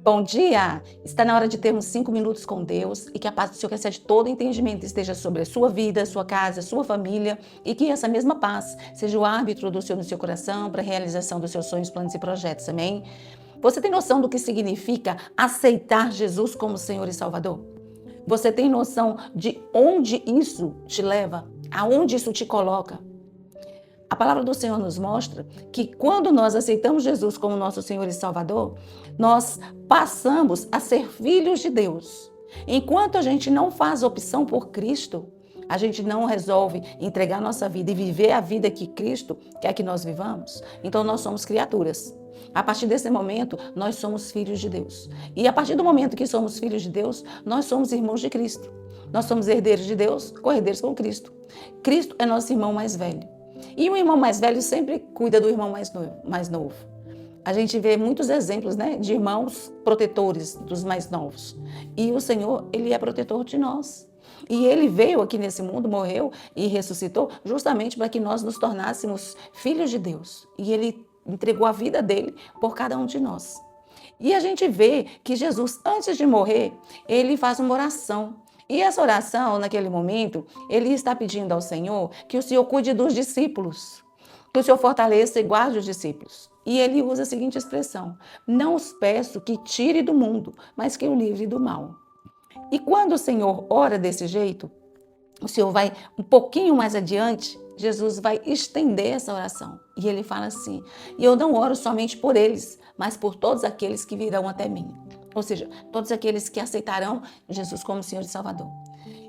Bom dia! Está na hora de termos 5 minutos com Deus e que a paz do Senhor, que excede todo entendimento, esteja sobre a sua vida, sua casa, sua família e que essa mesma paz seja o árbitro do Senhor no seu coração para a realização dos seus sonhos, planos e projetos. Amém? Você tem noção do que significa aceitar Jesus como Senhor e Salvador? Você tem noção de onde isso te leva? Aonde isso te coloca? A palavra do Senhor nos mostra que quando nós aceitamos Jesus como nosso Senhor e Salvador, nós passamos a ser filhos de Deus. Enquanto a gente não faz opção por Cristo, a gente não resolve entregar nossa vida e viver a vida que Cristo quer que nós vivamos, então nós somos criaturas. A partir desse momento, nós somos filhos de Deus. E a partir do momento que somos filhos de Deus, nós somos irmãos de Cristo. Nós somos herdeiros de Deus, co-herdeiros com Cristo. Cristo é nosso irmão mais velho. E o irmão mais velho sempre cuida do irmão mais novo. A gente vê muitos exemplos, de irmãos protetores dos mais novos. E o Senhor, Ele é protetor de nós. E Ele veio aqui nesse mundo, morreu e ressuscitou justamente para que nós nos tornássemos filhos de Deus. E Ele entregou a vida dele por cada um de nós. E a gente vê que Jesus, antes de morrer, Ele faz uma oração. E essa oração, naquele momento, ele está pedindo ao Senhor que o Senhor cuide dos discípulos, que o Senhor fortaleça e guarde os discípulos. E ele usa a seguinte expressão: não os peço que tire do mundo, mas que o livre do mal. E quando o Senhor ora desse jeito, o Senhor vai um pouquinho mais adiante, Jesus vai estender essa oração. E ele fala assim: e eu não oro somente por eles, mas por todos aqueles que virão até mim. Ou seja, todos aqueles que aceitarão Jesus como Senhor e Salvador.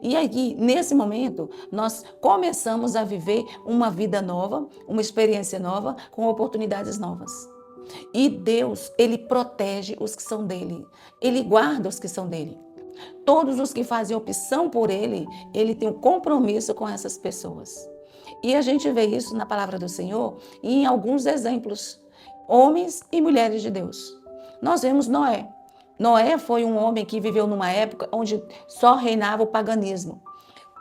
E aí, nesse momento, nós começamos a viver uma vida nova, uma experiência nova, com oportunidades novas. E Deus, Ele protege os que são dele. Ele guarda os que são dele. Todos os que fazem opção por Ele, Ele tem um compromisso com essas pessoas. E a gente vê isso na palavra do Senhor e em alguns exemplos, homens e mulheres de Deus. Nós vemos Noé. Noé foi um homem que viveu numa época onde só reinava o paganismo.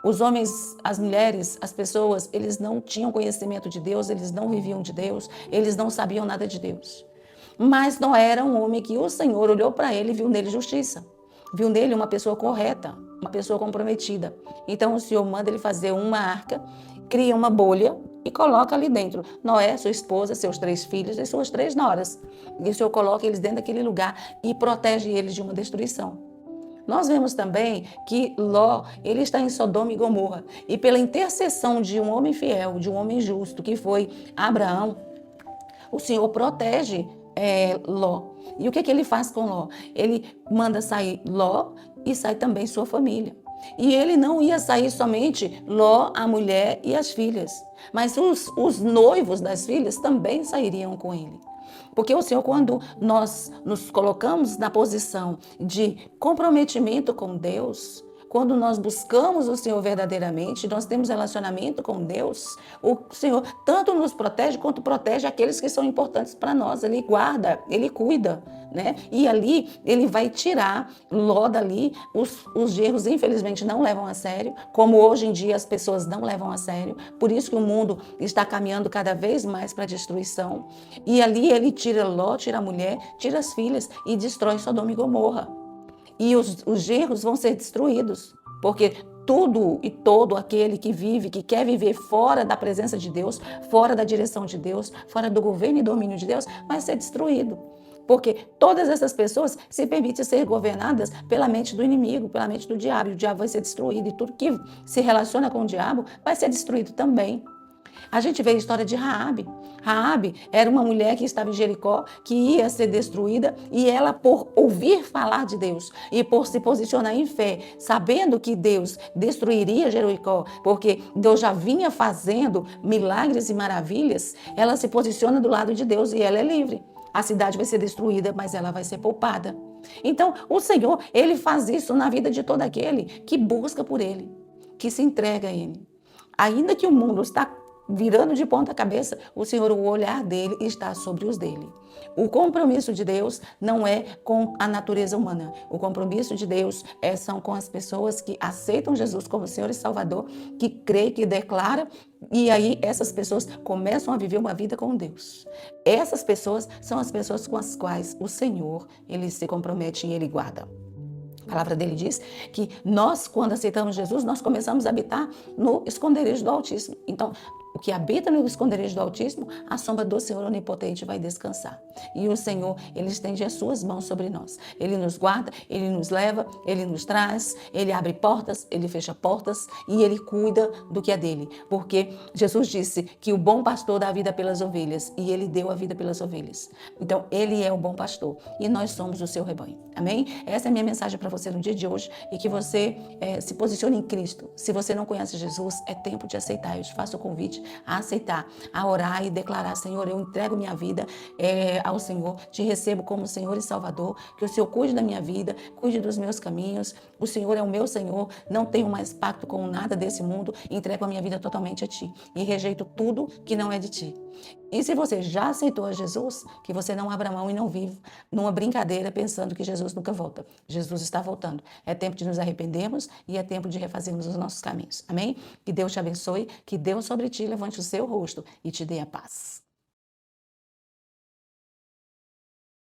Os homens, as mulheres, as pessoas, eles não tinham conhecimento de Deus, eles não viviam de Deus, eles não sabiam nada de Deus. Mas Noé era um homem que o Senhor olhou para ele e viu nele justiça. Viu nele uma pessoa correta, uma pessoa comprometida. Então o Senhor manda ele fazer uma arca, cria uma bolha e coloca ali dentro Noé, sua esposa, seus 3 filhos e suas 3 noras. E o Senhor coloca eles dentro daquele lugar e protege eles de uma destruição. Nós vemos também que Ló, ele está em Sodoma e Gomorra. E pela intercessão de um homem fiel, de um homem justo, que foi Abraão, o Senhor protege Ló. E o que ele faz com Ló? Ele manda sair Ló e sai também sua família. E ele não ia sair somente Ló, a mulher e as filhas, mas os noivos das filhas também sairiam com ele. Porque o Senhor, quando nós nos colocamos na posição de comprometimento com Deus, quando nós buscamos o Senhor verdadeiramente, nós temos relacionamento com Deus, o Senhor tanto nos protege quanto protege aqueles que são importantes para nós. Ele guarda, Ele cuida, E ali Ele vai tirar Ló dali. Os genros, infelizmente, não levam a sério, como hoje em dia as pessoas não levam a sério. Por isso que o mundo está caminhando cada vez mais para a destruição. E ali Ele tira Ló, tira a mulher, tira as filhas e destrói Sodoma e Gomorra. E os genros vão ser destruídos, porque tudo e todo aquele que vive, que quer viver fora da presença de Deus, fora da direção de Deus, fora do governo e domínio de Deus, vai ser destruído. Porque todas essas pessoas se permitem ser governadas pela mente do inimigo, pela mente do diabo. E o diabo vai ser destruído e tudo que se relaciona com o diabo vai ser destruído também. A gente vê a história de Raabe. Raabe era uma mulher que estava em Jericó, que ia ser destruída, e ela, por ouvir falar de Deus e por se posicionar em fé, sabendo que Deus destruiria Jericó, porque Deus já vinha fazendo milagres e maravilhas, ela se posiciona do lado de Deus e ela é livre. A cidade vai ser destruída, mas ela vai ser poupada. Então, o Senhor, Ele faz isso na vida de todo aquele que busca por Ele, que se entrega a Ele. Ainda que o mundo está virando de ponta cabeça, o Senhor, o olhar dele está sobre os dele. O compromisso de Deus não é com a natureza humana. O compromisso de Deus são com as pessoas que aceitam Jesus como Senhor e Salvador, que crê, que declara, e aí essas pessoas começam a viver uma vida com Deus. Essas pessoas são as pessoas com as quais o Senhor, ele se compromete e ele guarda. A palavra dele diz que nós, quando aceitamos Jesus, nós começamos a habitar no esconderijo do Altíssimo. Então, o que habita no esconderijo do Altíssimo, a sombra do Senhor Onipotente vai descansar. E o Senhor, ele estende as suas mãos sobre nós. Ele nos guarda, ele nos leva, ele nos traz, ele abre portas, ele fecha portas e ele cuida do que é dele. Porque Jesus disse que o bom pastor dá a vida pelas ovelhas e ele deu a vida pelas ovelhas. Então, ele é o bom pastor e nós somos o seu rebanho. Amém? Essa é a minha mensagem para você no dia de hoje e que você se posicione em Cristo. Se você não conhece Jesus, é tempo de aceitar. Eu te faço o convite a aceitar, a orar e declarar: Senhor, eu entrego minha vida ao Senhor, te recebo como Senhor e Salvador, que o Senhor cuide da minha vida, cuide dos meus caminhos, o Senhor é o meu Senhor, não tenho mais pacto com nada desse mundo, entrego a minha vida totalmente a Ti e rejeito tudo que não é de Ti. E se você já aceitou a Jesus, que você não abra mão e não viva numa brincadeira pensando que Jesus nunca volta. Jesus está voltando. É tempo de nos arrependermos e é tempo de refazermos os nossos caminhos. Amém? Que Deus te abençoe, que Deus sobre ti levante o seu rosto e te dê a paz.